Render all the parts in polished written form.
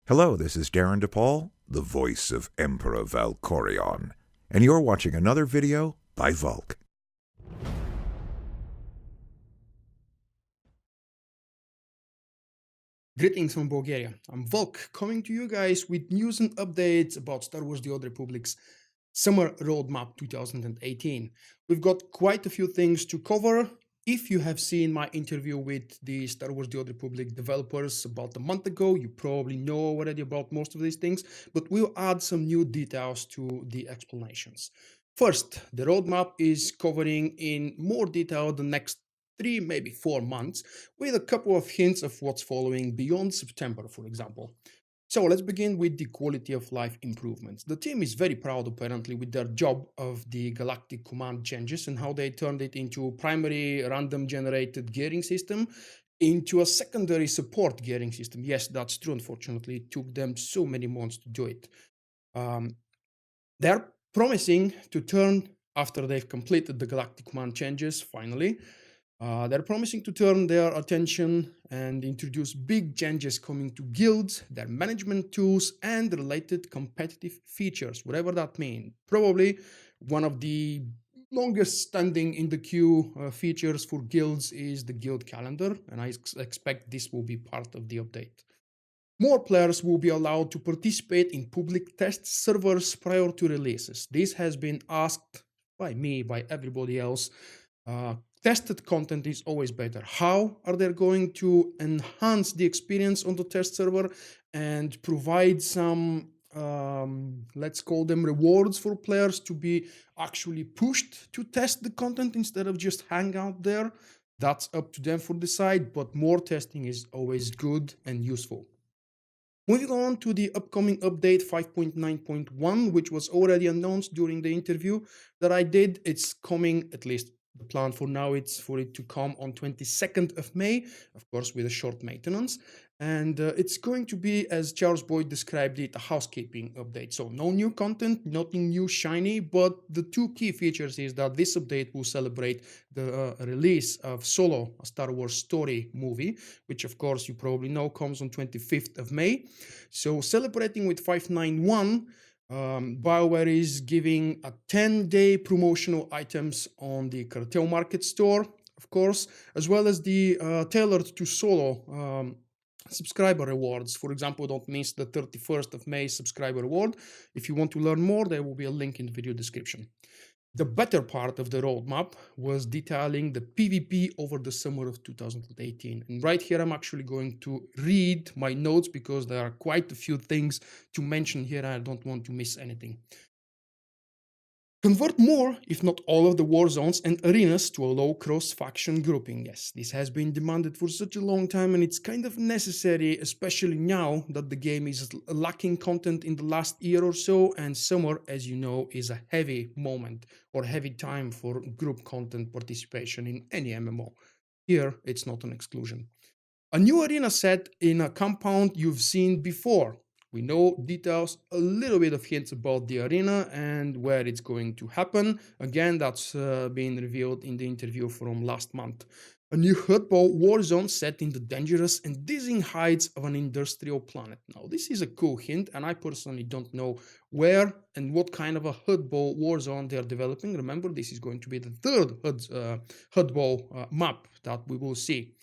Hello, this is Darren DePaul, the voice of Emperor Valkorion, and you're watching another video by VULKK. Greetings from Bulgaria. I'm VULKK, coming to you guys with news and updates about Star Wars: The Old Republic's Summer Roadmap 2018. We've got quite a few things to cover. If you have seen my interview with the Star Wars: The Old Republic developers about a month ago, you probably know already about most of these things, but we'll add some new details to the explanations. First, the roadmap is covering in more detail the next 3, maybe 4 months, with a couple of hints of what's following beyond September, for example. So let's begin with the quality of life improvements. The team is very proud, apparently, with their job of the galactic command changes and how they turned it into a primary random generated gearing system into a secondary support gearing system. Yes, that's true. Unfortunately, it took them so many months to do it. They're promising to turn, after they've completed the galactic command changes, finally, they're promising to turn their attention and introduce big changes coming to guilds, their management tools, and related competitive features, whatever that means. Probably one of the longest standing in the queue features for guilds is the guild calendar, and I expect this will be part of the update. More players will be allowed to participate in public test servers prior to releases. This has been asked by me, by everybody else. Tested content is always better. How are they going to enhance the experience on the test server and provide some, let's call them rewards for players to be actually pushed to test the content instead of just hang out there? That's up to them for decide, but more testing is always good and useful. Moving on to the upcoming update 5.9.1, which was already announced during the interview that I did. It's coming, at least the plan for now, it's for it to come on 22nd of May, of course, with a short maintenance. And it's going to be, as Charles Boyd described it, a housekeeping update. So no new content, nothing new shiny, but the two key features is that this update will celebrate the release of Solo, a Star Wars story movie, which of course you probably know comes on 25th of May. So celebrating with 591, BioWare is giving a 10-day promotional items on the Cartel Market store, of course, as well as the tailored to Solo subscriber rewards. For example, don't miss the 31st of May subscriber reward. If you want to learn more, there will be a link in the video description. The better part of the roadmap was detailing the PvP over the summer of 2018. And right here, I'm actually going to read my notes because there are quite a few things to mention here. I don't want to miss anything. Convert more, if not all, of the war zones and arenas to allow cross-faction grouping. Yes, this has been demanded for such a long time, and it's kind of necessary, especially now that the game is lacking content in the last year or so, and summer, as you know, is a heavy moment or heavy time for group content participation in any MMO. Here, it's not an exclusion. A new arena set in a compound you've seen before. We know details, a little bit of hints about the arena and where it's going to happen. Again, that's been revealed in the interview from last month. A new Hudball war zone set in the dangerous and dizzying heights of an industrial planet. Now, this is a cool hint, and I personally don't know where and what kind of a Hudball war zone they're developing. Remember, this is going to be the third Hudball map that we will see.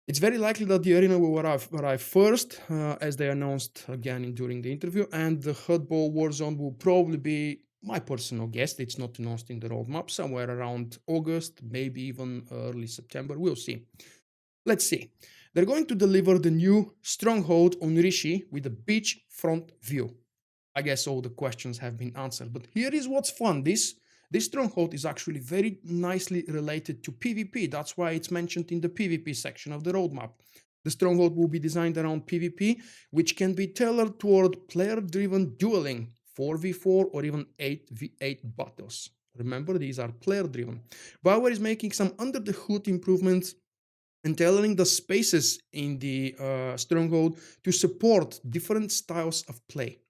It's very likely that the arena will arrive first, as they announced again during the interview, and the Hudball Warzone will probably be, my personal guess, it's not announced in the roadmap, somewhere around August, maybe even early September. We'll see. Let's see. They're going to deliver the new Stronghold on Rishi with a beach front view. I guess all the questions have been answered, but here is what's fun. This stronghold is actually very nicely related to PvP. That's why it's mentioned in the PvP section of the roadmap. The stronghold will be designed around PvP, which can be tailored toward player-driven dueling, 4v4 or even 8v8 battles. Remember, these are player-driven. BioWare is making some under-the-hood improvements and tailoring the spaces in the stronghold to support different styles of play.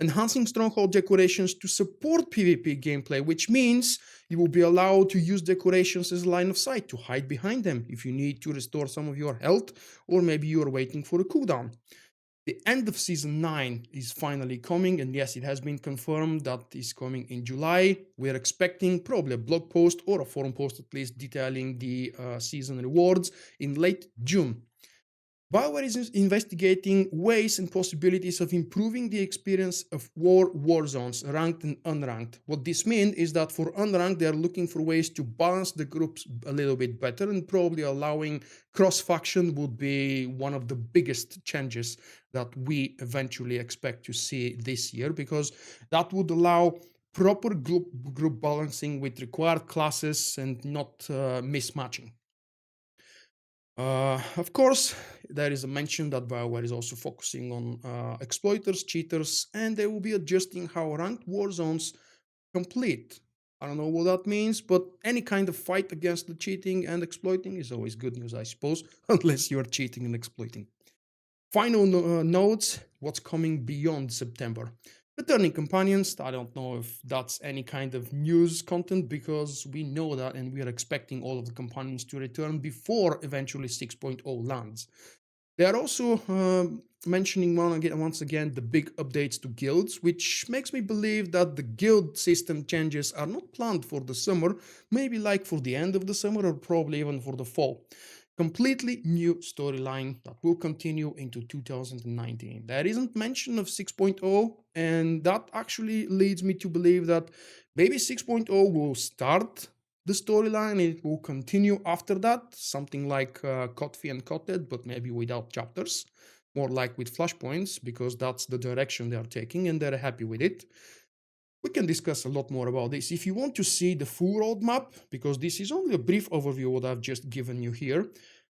Enhancing stronghold decorations to support PvP gameplay, which means you will be allowed to use decorations as a line of sight to hide behind them if you need to restore some of your health, or maybe you are waiting for a cooldown. The end of Season 9 is finally coming, and yes, it has been confirmed that is coming in July. We're expecting probably a blog post or a forum post at least detailing the season rewards in late June. BioWare is investigating ways and possibilities of improving the experience of war zones, ranked and unranked. What this means is that for unranked, they are looking for ways to balance the groups a little bit better, and probably allowing cross-faction would be one of the biggest changes that we eventually expect to see this year, because that would allow proper group balancing with required classes and not mismatching. Of course, there is a mention that BioWare is also focusing on exploiters, cheaters, and they will be adjusting how ranked war zones complete. I don't know what that means, but any kind of fight against the cheating and exploiting is always good news, I suppose, unless you're cheating and exploiting. Final notes, what's coming beyond September. Returning companions, I don't know if that's any kind of news content, because we know that and we are expecting all of the companions to return before eventually 6.0 lands. They are also mentioning once again the big updates to guilds, which makes me believe that the guild system changes are not planned for the summer, maybe like for the end of the summer or probably even for the fall. Completely new storyline that will continue into 2019. There isn't mention of 6.0, and that actually leads me to believe that maybe 6.0 will start the storyline and it will continue after that, something like Kotfi and Koted, but maybe without chapters, more like with flashpoints, because that's the direction they are taking and they're happy with it. We can discuss a lot more about this. If you want to see the full roadmap, because this is only a brief overview of what I've just given you here,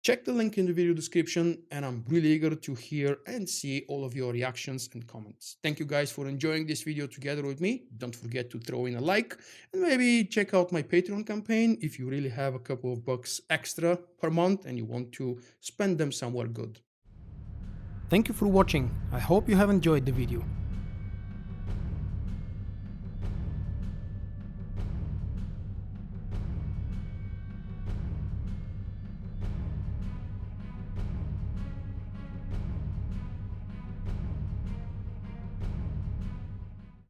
check the link in the video description, and I'm really eager to hear and see all of your reactions and comments. Thank you guys for enjoying this video together with me. Don't forget to throw in a like, and maybe check out my Patreon campaign if you really have a couple of bucks extra per month and you want to spend them somewhere good. Thank you for watching. I hope you have enjoyed the video.